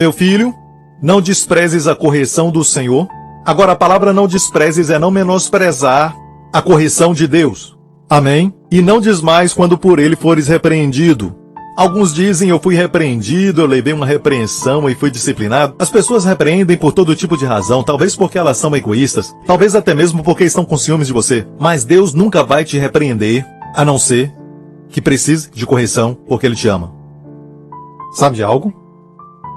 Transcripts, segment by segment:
Meu filho, não desprezes a correção do Senhor. Agora, a palavra não desprezes é não menosprezar a correção de Deus. Amém? E não desmais quando por ele fores repreendido. Alguns dizem, eu fui repreendido, eu levei uma repreensão e fui disciplinado. As pessoas repreendem por todo tipo de razão, talvez porque elas são egoístas, talvez até mesmo porque estão com ciúmes de você. Mas Deus nunca vai te repreender, a não ser que precise de correção, porque Ele te ama. Sabe de algo?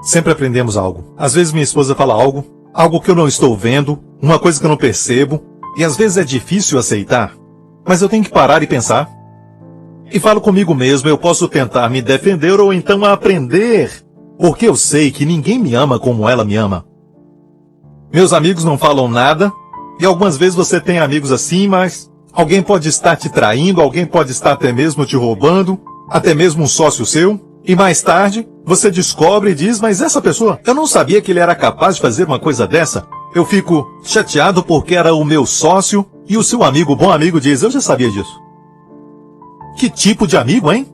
Sempre aprendemos algo. Às vezes minha esposa fala algo que eu não estou vendo, uma coisa que eu não percebo, e às vezes é difícil aceitar, mas eu tenho que parar e pensar. E falo comigo mesmo, eu posso tentar me defender ou então aprender, porque eu sei que ninguém me ama como ela me ama. Meus amigos não falam nada, e algumas vezes você tem amigos assim, mas alguém pode estar te traindo, alguém pode estar até mesmo te roubando, até mesmo um sócio seu, e mais tarde você descobre e diz, mas essa pessoa, eu não sabia que ele era capaz de fazer uma coisa dessa. Eu fico chateado porque era o meu sócio, e o seu amigo, bom amigo, diz, eu já sabia disso. Que tipo de amigo, hein?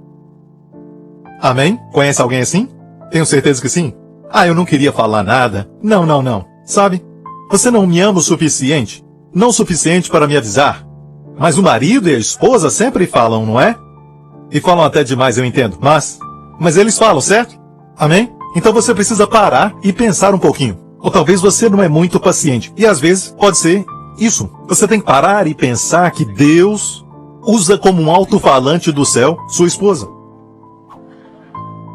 Amém? Conhece alguém assim? Tenho certeza que sim. Eu não queria falar nada. Não. Sabe? Você não me ama o suficiente. Não o suficiente para me avisar. Mas o marido e a esposa sempre falam, não é? E falam até demais, eu entendo. Mas eles falam, certo? Amém? Então você precisa parar e pensar um pouquinho. Ou talvez você não é muito paciente. E às vezes pode ser isso. Você tem que parar e pensar que Deus usa como um alto-falante do céu sua esposa.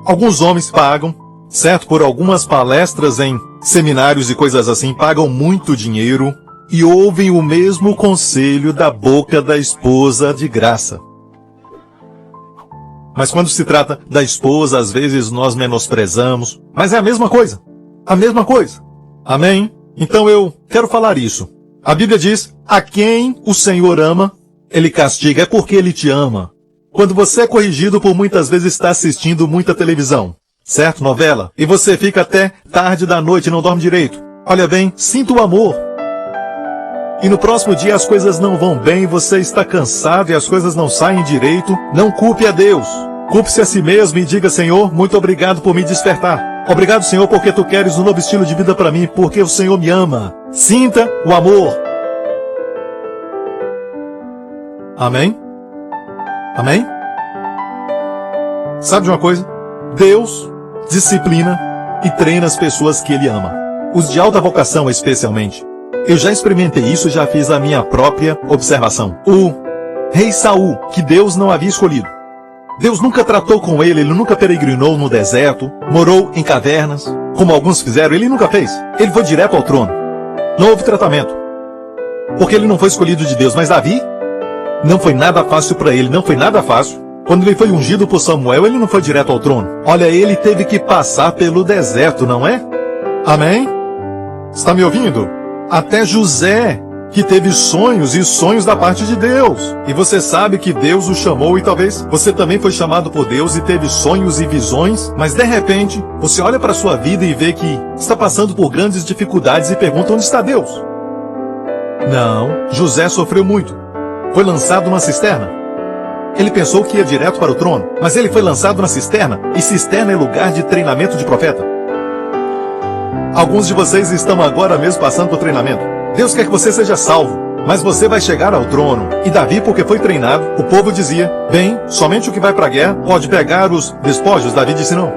Alguns homens pagam, certo? Por algumas palestras em seminários e coisas assim, pagam muito dinheiro e ouvem o mesmo conselho da boca da esposa de graça. Mas quando se trata da esposa, às vezes nós menosprezamos. Mas é a mesma coisa. A mesma coisa. Amém? Então eu quero falar isso. A Bíblia diz, a quem o Senhor ama, Ele castiga, é porque Ele te ama. Quando você é corrigido por muitas vezes estar assistindo muita televisão, certo? Novela. E você fica até tarde da noite e não dorme direito. Olha bem, sinta o amor. E no próximo dia as coisas não vão bem, você está cansado e as coisas não saem direito. Não culpe a Deus. Culpe-se a si mesmo e diga, Senhor, muito obrigado por me despertar. Obrigado, Senhor, porque Tu queres um novo estilo de vida para mim, porque o Senhor me ama. Sinta o amor. Amém? Amém? Sabe de uma coisa? Deus disciplina e treina as pessoas que Ele ama. Os de alta vocação, especialmente. Eu já experimentei isso e já fiz a minha própria observação. O rei Saul, que Deus não havia escolhido. Deus nunca tratou com ele nunca peregrinou no deserto, morou em cavernas, como alguns fizeram, ele nunca fez. Ele foi direto ao trono. Não houve tratamento. Porque ele não foi escolhido de Deus. Mas Davi, não foi nada fácil para ele, não foi nada fácil. Quando ele foi ungido por Samuel, ele não foi direto ao trono. Olha, ele teve que passar pelo deserto, não é? Amém? Está me ouvindo? Até José, que teve sonhos e sonhos da parte de Deus. E você sabe que Deus o chamou e talvez você também foi chamado por Deus e teve sonhos e visões, mas de repente, você olha para a sua vida e vê que está passando por grandes dificuldades e pergunta onde está Deus. Não, José sofreu muito. Foi lançado numa cisterna. Ele pensou que ia direto para o trono, mas ele foi lançado na cisterna, e cisterna é lugar de treinamento de profeta. Alguns de vocês estão agora mesmo passando por treinamento. Deus quer que você seja salvo, mas você vai chegar ao trono. E Davi, porque foi treinado, o povo dizia, bem, somente o que vai para a guerra pode pegar os despojos. Davi disse não.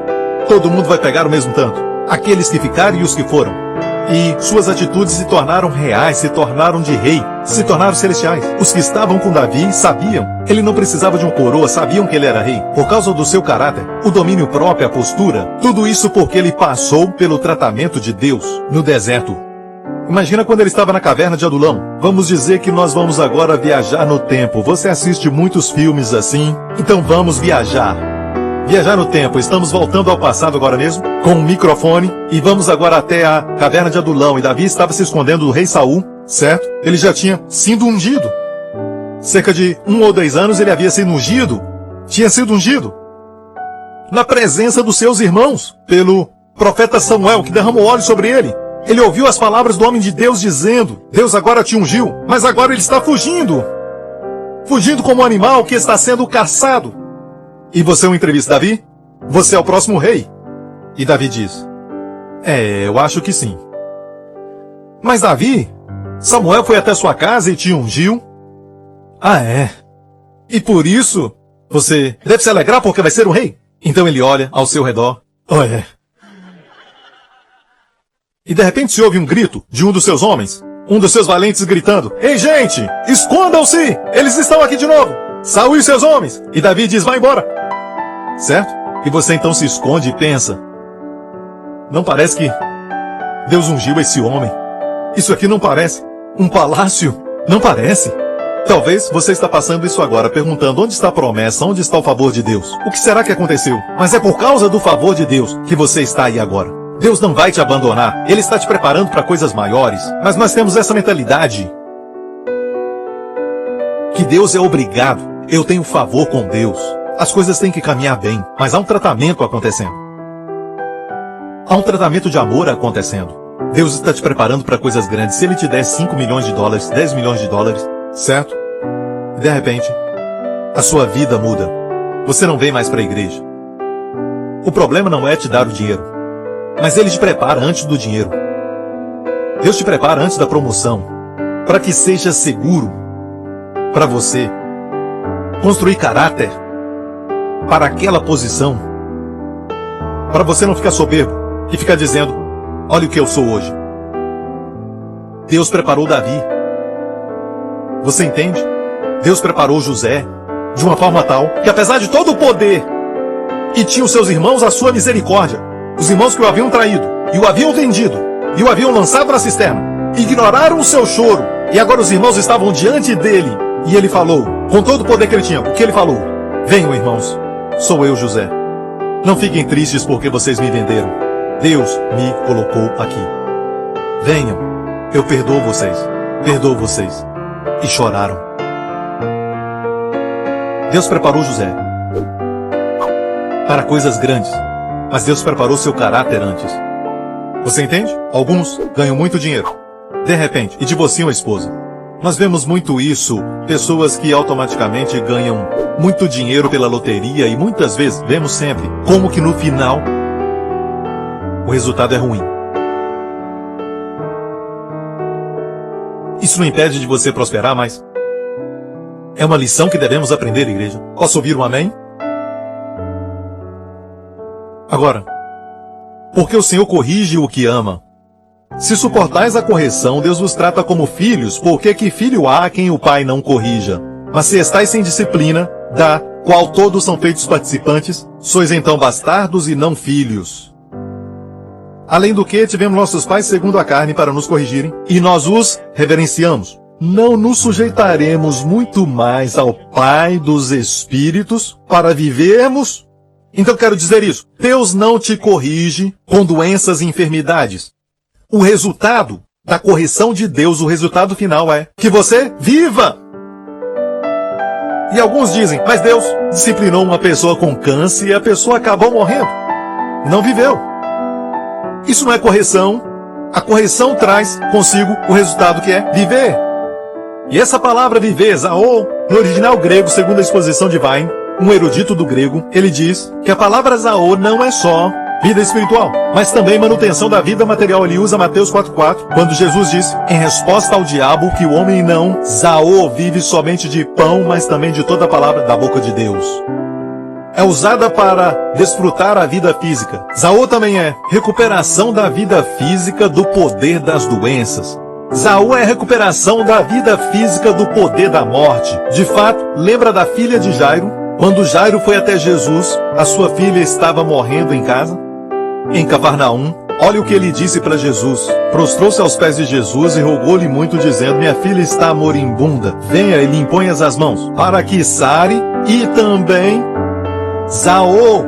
Todo mundo vai pegar o mesmo tanto. Aqueles que ficaram e os que foram. E suas atitudes se tornaram reais, se tornaram de rei, se tornaram celestiais. Os que estavam com Davi sabiam. Ele não precisava de uma coroa, sabiam que ele era rei. Por causa do seu caráter, o domínio próprio, a postura. Tudo isso porque ele passou pelo tratamento de Deus no deserto. Imagina quando ele estava na caverna de Adulão. Vamos dizer que nós vamos agora viajar no tempo. Você assiste muitos filmes assim, então vamos viajar. Viajar no tempo, estamos voltando ao passado agora mesmo, com um microfone, e vamos agora até a caverna de Adulão, e Davi estava se escondendo do rei Saul, certo? Ele já tinha sido ungido. Cerca de 1 ou 2 anos ele havia sido ungido, tinha sido ungido, na presença dos seus irmãos, pelo profeta Samuel, que derramou óleo sobre ele. Ele ouviu as palavras do homem de Deus dizendo, Deus agora te ungiu, mas agora ele está fugindo. Fugindo como um animal que está sendo caçado. E você o entrevista, Davi? Você é o próximo rei. E Davi diz, Eu acho que sim. Mas Davi, Samuel foi até sua casa e te ungiu? Ah, é? E por isso, você deve se alegrar porque vai ser o rei? Então ele olha ao seu redor. Oh, é. E de repente se ouve um grito de um dos seus homens, um dos seus valentes gritando: Ei, gente, escondam-se! Eles estão aqui de novo! Saul e seus homens! E Davi diz: vai embora! Certo? E você então se esconde e pensa: não parece que Deus ungiu esse homem? Isso aqui não parece um palácio? Não parece? Talvez você está passando isso agora, perguntando onde está a promessa, onde está o favor de Deus? O que será que aconteceu? Mas é por causa do favor de Deus que você está aí agora. Deus não vai te abandonar, Ele está te preparando para coisas maiores. Mas nós temos essa mentalidade que Deus é obrigado, eu tenho favor com Deus. As coisas têm que caminhar bem, mas há um tratamento acontecendo. Há um tratamento de amor acontecendo. Deus está te preparando para coisas grandes. Se Ele te der 5 milhões de dólares, 10 milhões de dólares, certo? E de repente, a sua vida muda. Você não vem mais para a igreja. O problema não é te dar o dinheiro, mas Ele te prepara antes do dinheiro. Deus te prepara antes da promoção, para que seja seguro para você construir caráter para aquela posição, para você não ficar soberbo e ficar dizendo: olha o que eu sou hoje. Deus preparou Davi. Você entende? Deus preparou José de uma forma tal que, apesar de todo o poder, e tinha os seus irmãos à sua misericórdia, os irmãos que o haviam traído, e o haviam vendido, e o haviam lançado na cisterna, ignoraram o seu choro, e agora os irmãos estavam diante dele, e ele falou, com todo o poder que ele tinha, o que ele falou? Venham, irmãos, sou eu, José. Não fiquem tristes porque vocês me venderam. Deus me colocou aqui. Venham, eu perdoo vocês. Perdoo vocês. E choraram. Deus preparou José para coisas grandes, mas Deus preparou seu caráter antes. Você entende? Alguns ganham muito dinheiro, de repente, e divorciam a esposa. Nós vemos muito isso, pessoas que automaticamente ganham muito dinheiro pela loteria, e muitas vezes vemos sempre como que no final o resultado é ruim. Isso não impede de você prosperar, mas é uma lição que devemos aprender, igreja. Posso ouvir um amém? Agora, porque o Senhor corrige o que ama. Se suportais a correção, Deus vos trata como filhos, porque que filho há a quem o pai não corrija? Mas se estáis sem disciplina, da qual todos são feitos participantes, sois então bastardos e não filhos. Além do que, tivemos nossos pais segundo a carne para nos corrigirem, e nós os reverenciamos. Não nos sujeitaremos muito mais ao Pai dos Espíritos para vivermos? Então quero dizer isso, Deus não te corrige com doenças e enfermidades. O resultado da correção de Deus, o resultado final é que você viva. E alguns dizem, mas Deus disciplinou uma pessoa com câncer e a pessoa acabou morrendo. Não viveu. Isso não é correção. A correção traz consigo o resultado que é viver. E essa palavra viver, zaô, no original grego, segundo a exposição de Vine, um erudito do grego, ele diz que a palavra zaô não é só vida espiritual, mas também manutenção da vida material. Ele usa Mateus 4,4, quando Jesus diz, em resposta ao diabo, que o homem não, zaô, vive somente de pão, mas também de toda a palavra da boca de Deus. É usada para desfrutar a vida física. Zaô também é recuperação da vida física do poder das doenças. Zaô é recuperação da vida física do poder da morte. De fato, lembra da filha de Jairo? Quando Jairo foi até Jesus, a sua filha estava morrendo em casa. Em Cafarnaum, olha o que ele disse para Jesus. Prostrou-se aos pés de Jesus e rogou-lhe muito, dizendo, minha filha está moribunda. Venha e lhe imponhas as mãos, para que sare e também zaô,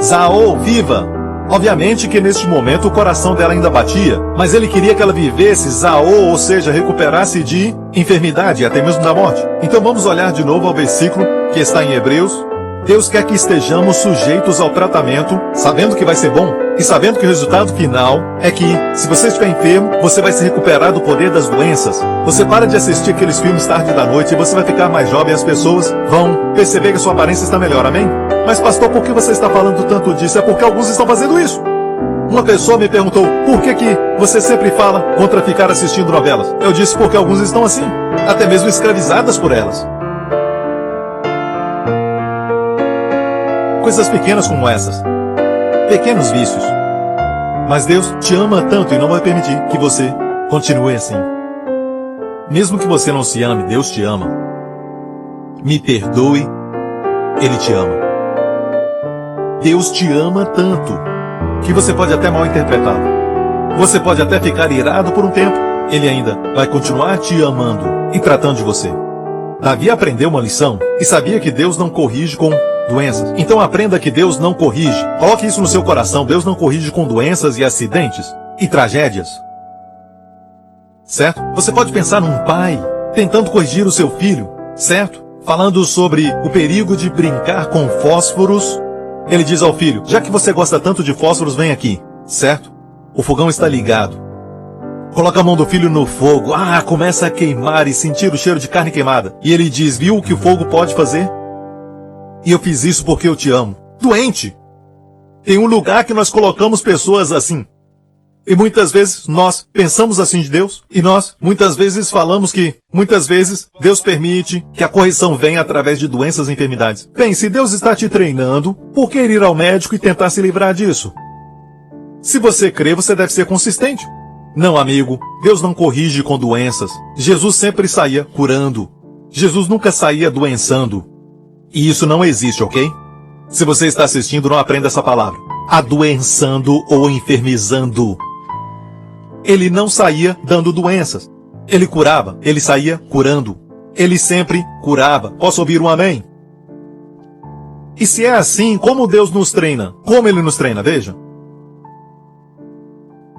zaô, viva. Obviamente que neste momento o coração dela ainda batia, mas ele queria que ela vivesse zaô, ou seja, recuperasse de enfermidade, até mesmo da morte. Então vamos olhar de novo ao versículo que está em Hebreus. Deus quer que estejamos sujeitos ao tratamento, sabendo que vai ser bom, e sabendo que o resultado final é que, se você estiver enfermo, você vai se recuperar do poder das doenças. Você para de assistir aqueles filmes tarde da noite e você vai ficar mais jovem e as pessoas vão perceber que a sua aparência está melhor, amém? Mas pastor, por que você está falando tanto disso? É porque alguns estão fazendo isso. Uma pessoa me perguntou, por que você sempre fala contra ficar assistindo novelas? Eu disse porque alguns estão assim, até mesmo escravizadas por elas. Coisas pequenas como essas. Pequenos vícios. Mas Deus te ama tanto e não vai permitir que você continue assim. Mesmo que você não se ame, Deus te ama. Me perdoe, Ele te ama. Deus te ama tanto que você pode até mal interpretá-lo. Você pode até ficar irado por um tempo. Ele ainda vai continuar te amando e tratando de você. Davi aprendeu uma lição e sabia que Deus não corrige com doenças. Então aprenda que Deus não corrige. Coloque isso no seu coração. Deus não corrige com doenças e acidentes e tragédias. Certo? Você pode pensar num pai tentando corrigir o seu filho, certo? Falando sobre o perigo de brincar com fósforos. Ele diz ao filho, já que você gosta tanto de fósforos, vem aqui, certo? O fogão está ligado. Coloca a mão do filho no fogo. Começa a queimar e sentir o cheiro de carne queimada. E ele diz, viu o que o fogo pode fazer? E eu fiz isso porque eu te amo. Doente! Tem um lugar que nós colocamos pessoas assim. E muitas vezes nós pensamos assim de Deus. E nós muitas vezes falamos que, muitas vezes, Deus permite que a correção venha através de doenças e enfermidades. Bem, se Deus está te treinando, por que ir ao médico e tentar se livrar disso? Se você crê, você deve ser consistente. Não, amigo, Deus não corrige com doenças. Jesus sempre saía curando. Jesus nunca saía doençando. E isso não existe, ok? Se você está assistindo, não aprenda essa palavra. Adoençando ou enfermizando. Ele não saía dando doenças. Ele curava, ele saía curando. Ele sempre curava. Posso ouvir um amém? E se é assim, como Deus nos treina? Como Ele nos treina? Veja.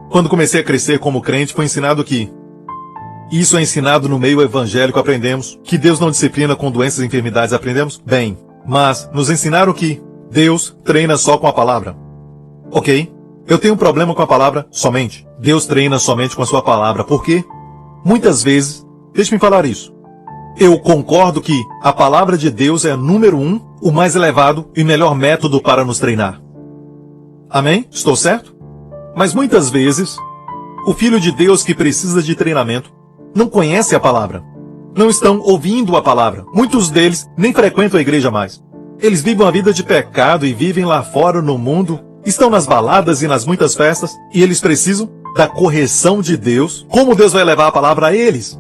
Quando comecei a crescer como crente, foi ensinado que isso é ensinado no meio evangélico, aprendemos que Deus não disciplina com doenças e enfermidades, aprendemos? Bem, mas nos ensinaram que Deus treina só com a palavra. Ok? Eu tenho um problema com a palavra somente. Deus treina somente com a sua palavra. Por quê? Muitas vezes, deixe-me falar isso. Eu concordo que a palavra de Deus é número 1, o mais elevado e melhor método para nos treinar. Amém? Estou certo? Mas muitas vezes, o filho de Deus que precisa de treinamento não conhece a palavra. Não estão ouvindo a palavra. Muitos deles nem frequentam a igreja mais. Eles vivem uma vida de pecado e vivem lá fora no mundo. Estão nas baladas e nas muitas festas. E eles precisam da correção de Deus. Como Deus vai levar a palavra a eles?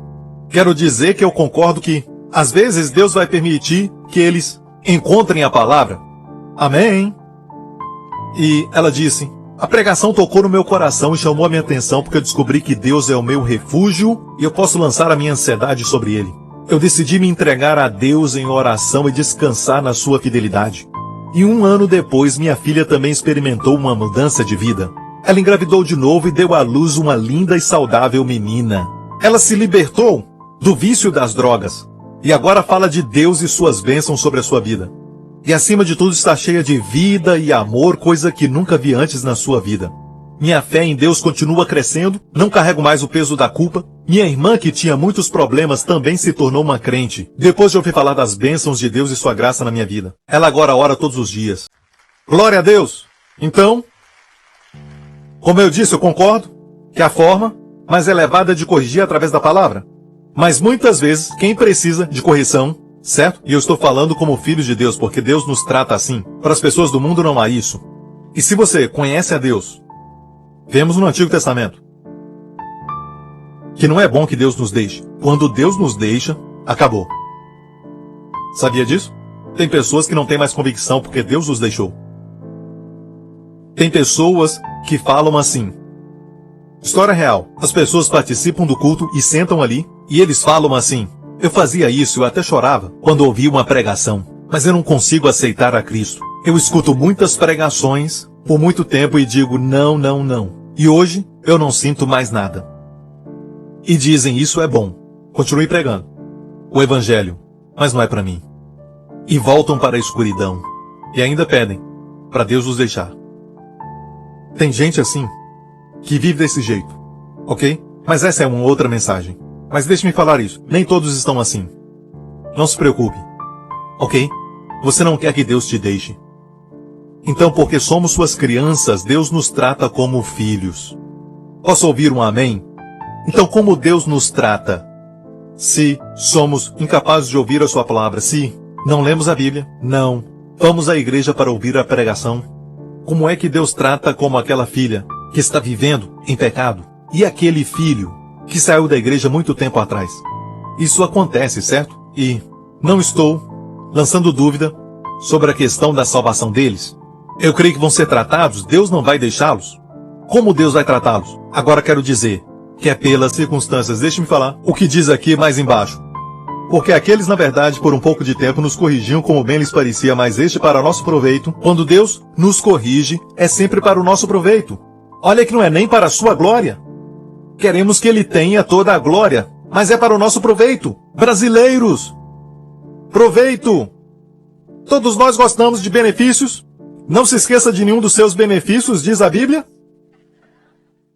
Quero dizer que eu concordo que, às vezes, Deus vai permitir que eles encontrem a palavra. Amém? E ela disse, a pregação tocou no meu coração e chamou a minha atenção porque eu descobri que Deus é o meu refúgio e eu posso lançar a minha ansiedade sobre Ele. Eu decidi me entregar a Deus em oração e descansar na sua fidelidade. E 1 ano depois, minha filha também experimentou uma mudança de vida. Ela engravidou de novo e deu à luz uma linda e saudável menina. Ela se libertou do vício das drogas e agora fala de Deus e suas bênçãos sobre a sua vida. E acima de tudo está cheia de vida e amor, coisa que nunca vi antes na sua vida. Minha fé em Deus continua crescendo, não carrego mais o peso da culpa. Minha irmã, que tinha muitos problemas, também se tornou uma crente, depois de ouvir falar das bênçãos de Deus e sua graça na minha vida. Ela agora ora todos os dias. Glória a Deus! Então, como eu disse, eu concordo que a forma mais elevada de corrigir é através da palavra. Mas muitas vezes, quem precisa de correção, certo? E eu estou falando como filho de Deus, porque Deus nos trata assim. Para as pessoas do mundo não há isso. E se você conhece a Deus, vemos no Antigo Testamento, que não é bom que Deus nos deixe. Quando Deus nos deixa, acabou. Sabia disso? Tem pessoas que não têm mais convicção porque Deus os deixou. Tem pessoas que falam assim. História real. As pessoas participam do culto e sentam ali, e eles falam assim. Eu fazia isso, eu até chorava quando ouvia uma pregação, mas eu não consigo aceitar a Cristo. Eu escuto muitas pregações por muito tempo e digo não, não, não. E hoje eu não sinto mais nada. E dizem isso é bom. Continue pregando o evangelho, mas não é para mim. E voltam para a escuridão. E ainda pedem para Deus os deixar. Tem gente assim que vive desse jeito, ok? Mas essa é uma outra mensagem. Mas deixe-me falar isso. Nem todos estão assim. Não se preocupe. Ok? Você não quer que Deus te deixe. Então, porque somos suas crianças, Deus nos trata como filhos. Posso ouvir um amém? Então, como Deus nos trata? Se somos incapazes de ouvir a sua palavra, se não lemos a Bíblia, não vamos à igreja para ouvir a pregação, como é que Deus trata como aquela filha que está vivendo em pecado e aquele filho que saiu da igreja muito tempo atrás? Isso acontece, certo? E não estou lançando dúvida sobre a questão da salvação deles. Eu creio que vão ser tratados, Deus não vai deixá-los. Como Deus vai tratá-los? Agora quero dizer que é pelas circunstâncias. Deixe-me falar o que diz aqui mais embaixo. Porque aqueles, na verdade, por um pouco de tempo nos corrigiam como bem lhes parecia, mas este para nosso proveito. Quando Deus nos corrige, é sempre para o nosso proveito. Olha que não é nem para a sua glória. Queremos que Ele tenha toda a glória, mas é para o nosso proveito. Brasileiros, proveito. Todos nós gostamos de benefícios. Não se esqueça de nenhum dos seus benefícios, diz a Bíblia.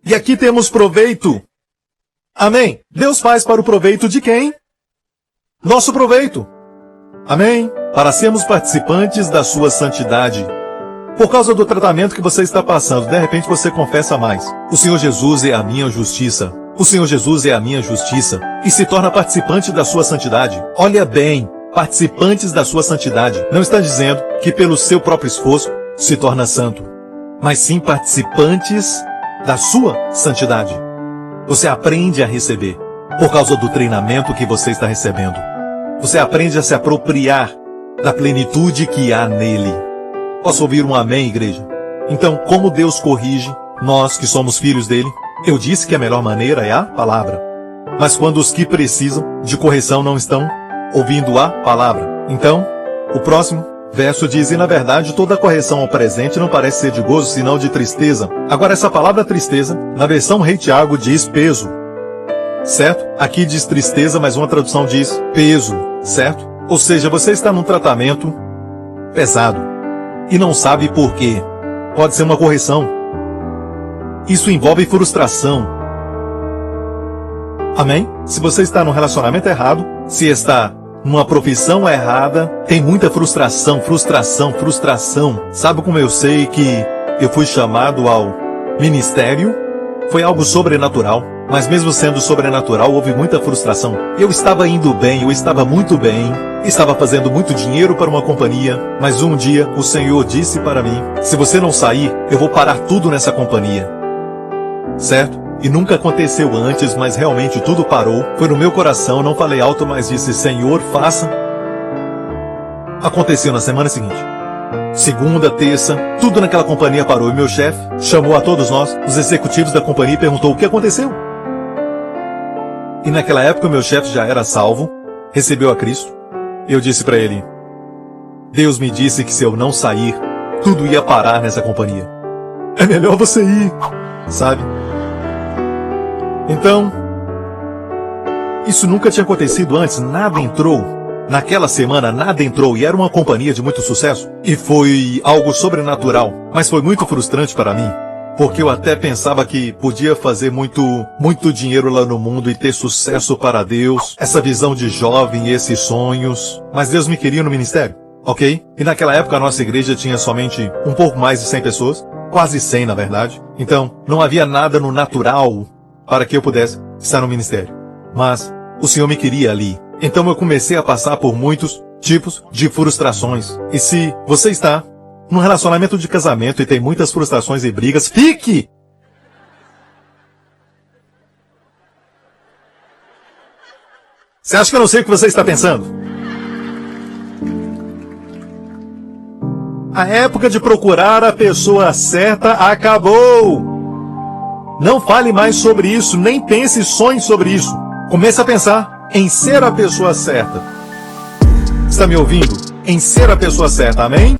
E aqui temos proveito. Amém? Deus faz para o proveito de quem? Nosso proveito. Amém? Para sermos participantes da sua santidade. Por causa do tratamento que você está passando, de repente você confessa mais. O Senhor Jesus é a minha justiça. O Senhor Jesus é a minha justiça. E se torna participante da sua santidade. Olha bem, participantes da sua santidade. Não está dizendo que pelo seu próprio esforço se torna santo, mas sim participantes da sua santidade. Você aprende a receber por causa do treinamento que você está recebendo. Você aprende a se apropriar da plenitude que há nele. Posso ouvir um amém, igreja? Então, como Deus corrige nós que somos filhos dele? Eu disse que a melhor maneira é a palavra. Mas quando os que precisam de correção não estão ouvindo a palavra, então, o próximo verso diz: e na verdade toda correção ao presente não parece ser de gozo, senão de tristeza. Agora essa palavra tristeza, na versão Rei Tiago diz peso, certo? Aqui diz tristeza, mas uma tradução diz peso, certo? Ou seja, você está num tratamento pesado e não sabe por quê. Pode ser uma correção. Isso envolve frustração. Amém? Se você está num relacionamento errado, se está numa profissão errada, tem muita frustração. Sabe como eu sei que eu fui chamado ao ministério? Foi algo sobrenatural, mas mesmo sendo sobrenatural, houve muita frustração. Eu estava indo bem, eu estava muito bem, estava fazendo muito dinheiro para uma companhia, mas um dia o Senhor disse para mim: se você não sair, eu vou parar tudo nessa companhia. Certo? E nunca aconteceu antes, mas realmente tudo parou. Foi no meu coração, não falei alto, mas disse: Senhor, faça. Aconteceu na semana seguinte. Segunda, terça, tudo naquela companhia parou. E meu chefe chamou a todos nós, os executivos da companhia, e perguntou: o que aconteceu? E naquela época o meu chefe já era salvo, recebeu a Cristo. Eu disse para ele: Deus me disse que se eu não sair, tudo ia parar nessa companhia. É melhor você ir, sabe? Então, isso nunca tinha acontecido antes, nada entrou. Naquela semana, nada entrou, e era uma companhia de muito sucesso. E foi algo sobrenatural, mas foi muito frustrante para mim, porque eu até pensava que podia fazer muito dinheiro lá no mundo e ter sucesso para Deus, essa visão de jovem, esses sonhos. Mas Deus me queria no ministério, ok? E naquela época a nossa igreja tinha somente um pouco mais de 100 pessoas, quase 100 na verdade. Então, não havia nada no natural para que eu pudesse estar no ministério. Mas o Senhor me queria ali. Então eu comecei a passar por muitos tipos de frustrações. E se você está num relacionamento de casamento e tem muitas frustrações e brigas, fique! Você acha que eu não sei o que você está pensando? A época de procurar a pessoa certa acabou. Não fale mais sobre isso, nem pense e sonhe sobre isso. Comece a pensar em ser a pessoa certa. Está me ouvindo? Em ser a pessoa certa, amém?